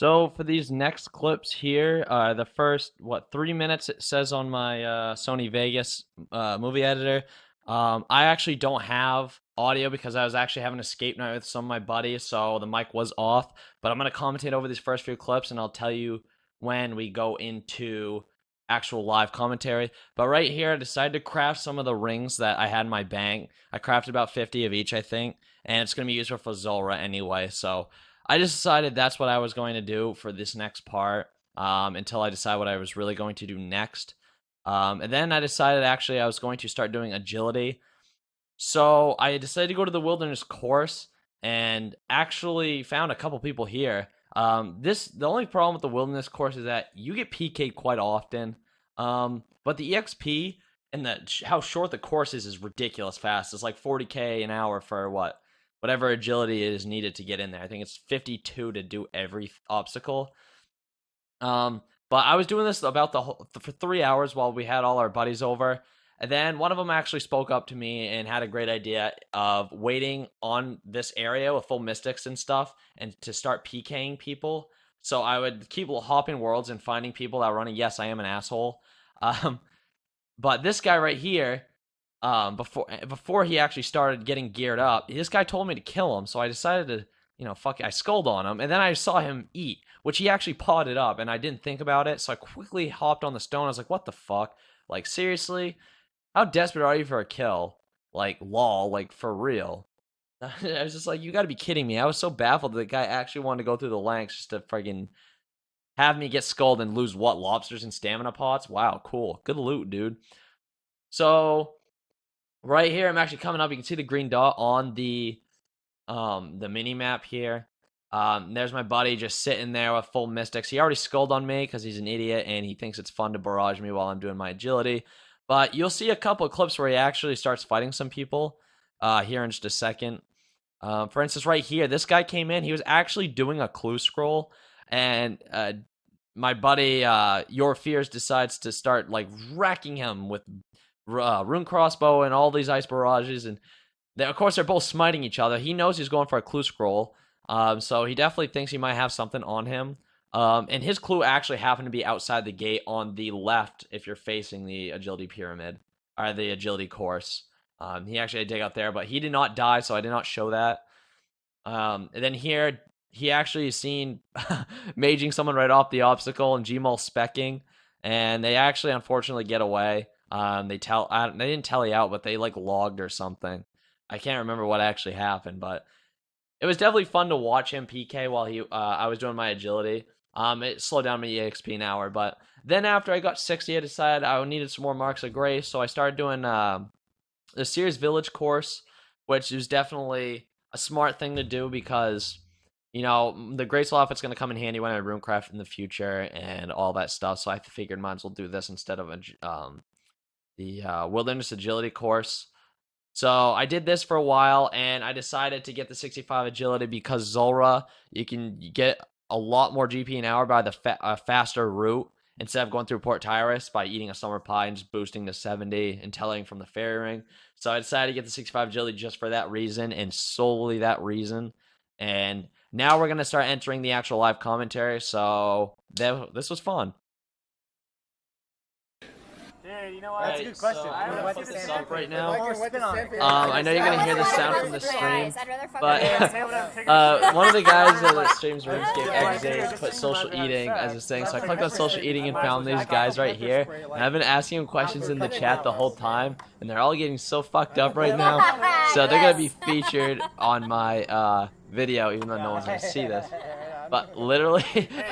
So for these next clips here, the first 3 minutes it says on my Sony Vegas movie editor. I actually don't have audio because I was actually having a escape night with some of my buddies, so the mic was off. But I'm gonna commentate over these first few clips, and I'll tell you when we go into actual live commentary. But right here, I decided to craft some of the rings that I had in my bank. I crafted about 50 of each, I think, and it's gonna be useful for Zulrah anyway. So I just decided that's what I was going to do for this next part until I decide what I was really going to do next. And then I decided actually I was going to start doing agility. So I decided to go to the wilderness course and actually found a couple people here. The only problem with the wilderness course is that you get PK'd quite often. But the EXP and how short the course is ridiculous fast. It's like 40k an hour for whatever agility is needed to get in there. I think it's 52 to do every obstacle. But I was doing this about for 3 hours while we had all our buddies over. And then one of them actually spoke up to me and had a great idea of waiting on this area with full mystics and stuff and to start PKing people. So I would keep hopping worlds and finding people that were running. Yes, I am an asshole. But this guy right here, before he actually started getting geared up, this guy told me to kill him. So I decided to, fuck it, I sculled on him. And then I saw him eat, which he actually potted up, and I didn't think about it. So I quickly hopped on the stone. I was like, what the fuck? Like, seriously? How desperate are you for a kill? Like, lol, like, for real. I was just like, you gotta be kidding me. I was so baffled that the guy actually wanted to go through the lengths just to friggin' have me get skulled and lose, lobsters and stamina pots? Wow, cool. Good loot, dude. So, right here, I'm actually coming up. You can see the green dot on the mini map here. There's my buddy just sitting there with full mystics. He already skulled on me because he's an idiot and he thinks it's fun to barrage me while I'm doing my agility. But you'll see a couple of clips where he actually starts fighting some people here in just a second. For instance, right here, this guy came in. He was actually doing a clue scroll, and my buddy Your Fears decides to start like wrecking him with rune crossbow and all these ice barrages, and of course they're both smiting each other. He knows he's going for a clue scroll, so he definitely thinks he might have something on him. And his clue actually happened to be outside the gate on the left if you're facing the agility pyramid, or the agility course. He actually had to dig out there, but he did not die, so I did not show that. And then here, he actually is seen maging someone right off the obstacle and Gmaul specking, and they actually unfortunately get away. They didn't tally out, but they like logged or something. I can't remember what actually happened, but it was definitely fun to watch him PK while I was doing my agility. It slowed down my EXP an hour, but then after I got 60, I decided I needed some more marks of grace, so I started doing the Sears Village course, which is definitely a smart thing to do because, the Graceful outfit's going to come in handy when I runecraft in the future and all that stuff, so I figured might as well do this instead of the Wilderness Agility course. So I did this for a while, and I decided to get the 65 agility because Zulrah, you can get a lot more GP an hour by the faster route instead of going through Port Tyrus by eating a summer pie and just boosting to 70 and telling from the fairy ring. So I decided to get the 65 agility just for that reason and solely that reason. And now we're going to start entering the actual live commentary. So this was fun. Dude, you know what? That's a good question. So I'm going to put this up right now. I I know you're going to hear the sound from the stream, but one of the guys that streams RuneScape XA put social eating as his thing, so I clicked on social eating and found these guys right here, and I've been asking them questions in the chat the whole time, and they're all getting so fucked up right now, so they're going to be featured on my video, even though no one's going to see this. But literally,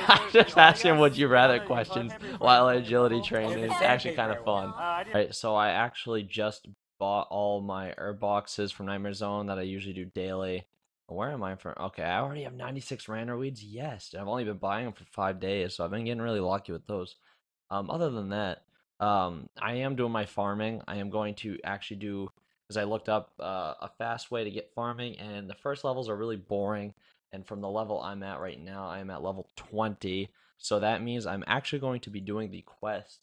I just asked him would you rather questions while agility training. It's actually kind of fun. Right, so I actually just bought all my herb boxes from Nightmare Zone that I usually do daily. Where am I from? Okay, I already have 96 Randor weeds. Yes, I've only been buying them for 5 days, so I've been getting really lucky with those. Other than that, I am doing my farming. I am going to actually do, because I looked up a fast way to get farming, and the first levels are really boring. And from the level I'm at right now, I am at level 20. So that means I'm actually going to be doing the quests.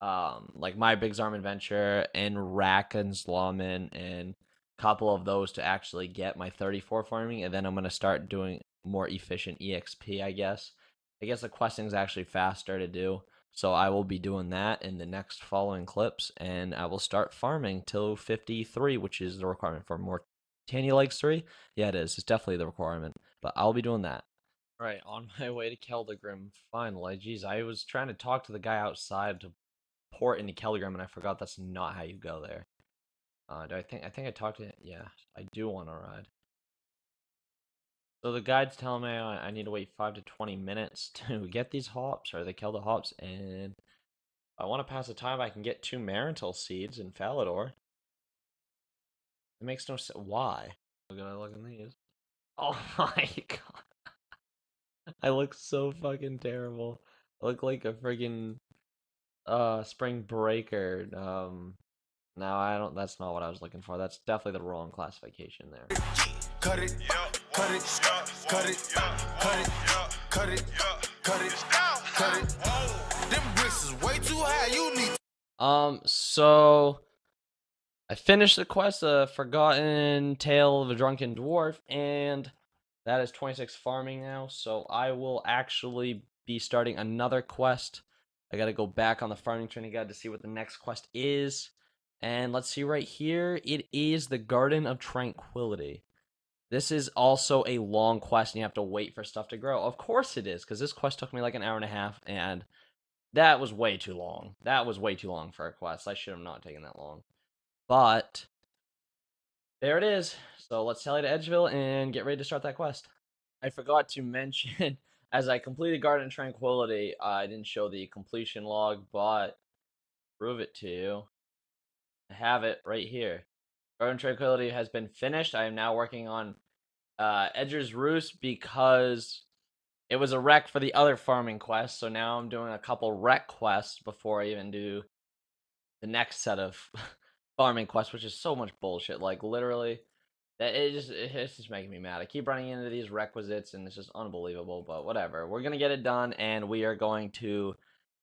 Like my Big Zarm Adventure and Rack and Zlamin and a couple of those to actually get my 34 farming. And then I'm going to start doing more efficient EXP, I guess. I guess the questing is actually faster to do. So I will be doing that in the next following clips, and I will start farming till 53, which is the requirement for mortanyia legs 3. Yeah, it is. It's definitely the requirement, but I'll be doing that. Right, on my way to Keldegrim, finally. Jeez, I was trying to talk to the guy outside to port into Keldegrim, and I forgot that's not how you go there. I think I talked to. Yeah, I do want to ride. So the guide's telling me I need to wait 5 to 20 minutes to get these hops, or they kill the hops, and if I want to pass the time, I can get 2 Marital seeds in Falador. It makes no sense. Why? Look at I look in these. Oh my god. I look so fucking terrible. I look like a friggin' spring breaker. No, I don't. That's not what I was looking for. That's definitely the wrong classification there. Cut it, cut it, cut it, cut it, cut it, cut it, cut it. Them bricks is way too high. You need. So I finished the quest, Forgotten Tale of a Drunken Dwarf, and that is 26 farming now. So I will actually be starting another quest. I gotta go back on the farming training guide to see what the next quest is. And let's see right here. It is the Garden of Tranquility. This is also a long quest, and you have to wait for stuff to grow. Of course it is, because this quest took me like an hour and a half, and that was way too long. That was way too long for a quest. I should have not taken that long. But there it is. So let's tally to Edgeville and get ready to start that quest. I forgot to mention, as I completed Garden of Tranquility, I didn't show the completion log, but prove it to you. I have it right here. Garden of Tranquility has been finished. I am now working on Edger's Roost because it was a wreck for the other farming quest. So now I'm doing a couple wreck quests before I even do the next set of farming quests, which is so much bullshit. Like literally, it's just making me mad. I keep running into these requisites, and it's just unbelievable. But whatever, we're gonna get it done, and we are going to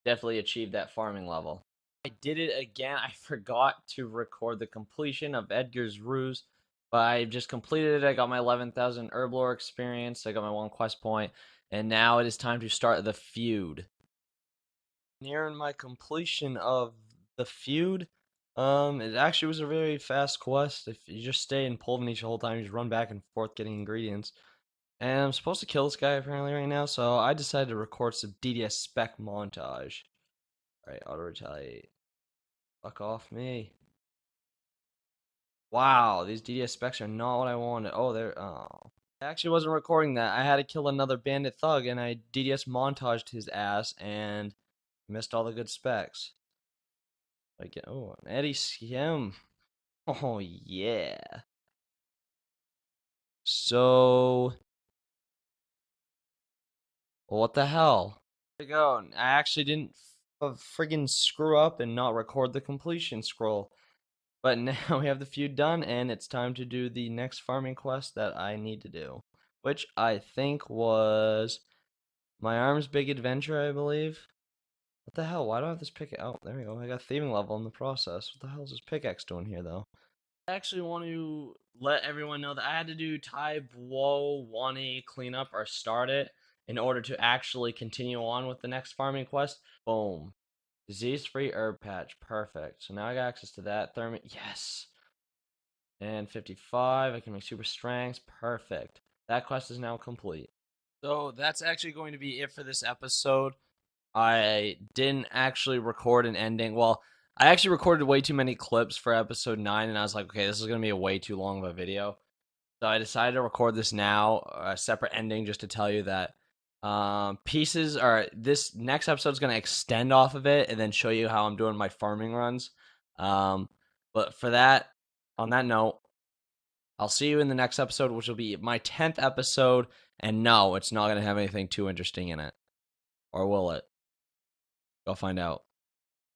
definitely achieve that farming level. I did it again. I forgot to record the completion of Edgar's Ruse, but I just completed it. I got my 11,000 Herblore experience. I got my 1 quest point, and now it is time to start the feud. Nearing my completion of the feud. It actually was a very fast quest. If you just stay in Polvenish the whole time, you just run back and forth getting ingredients. And I'm supposed to kill this guy apparently right now, so I decided to record some DDS spec montage. Alright, auto retaliate. Fuck off me. Wow, these DDS specs are not what I wanted. Oh, they're... Oh. I actually wasn't recording that. I had to kill another bandit thug, and I DDS montaged his ass, and missed all the good specs. Like, oh, an Eddie Skim. Oh, yeah. So... What the hell? There we go. I actually didn't friggin' screw up and not record the completion scroll. But now we have the feud done, and it's time to do the next farming quest that I need to do. Which I think was my arm's big adventure, I believe. What the hell? Why do I have this pickaxe? Oh, there we go. I got thieving level in the process. What the hell is this pickaxe doing here, though? I actually want to let everyone know that I had to do Tai Buo Wani cleanup or start it in order to actually continue on with the next farming quest. Boom. Disease-free herb patch. Perfect. So now I got access to that. Yes. And 55. I can make super strengths. Perfect. That quest is now complete. So that's actually going to be it for this episode. I didn't actually record an ending. Well, I actually recorded way too many clips for episode 9, and I was like, okay, this is going to be a way too long of a video. So I decided to record this now, a separate ending, just to tell you that pieces are... This next episode is going to extend off of it and then show you how I'm doing my farming runs. But for that, on that note, I'll see you in the next episode, which will be my 10th episode. And no, it's not going to have anything too interesting in it. Or will it? Go find out.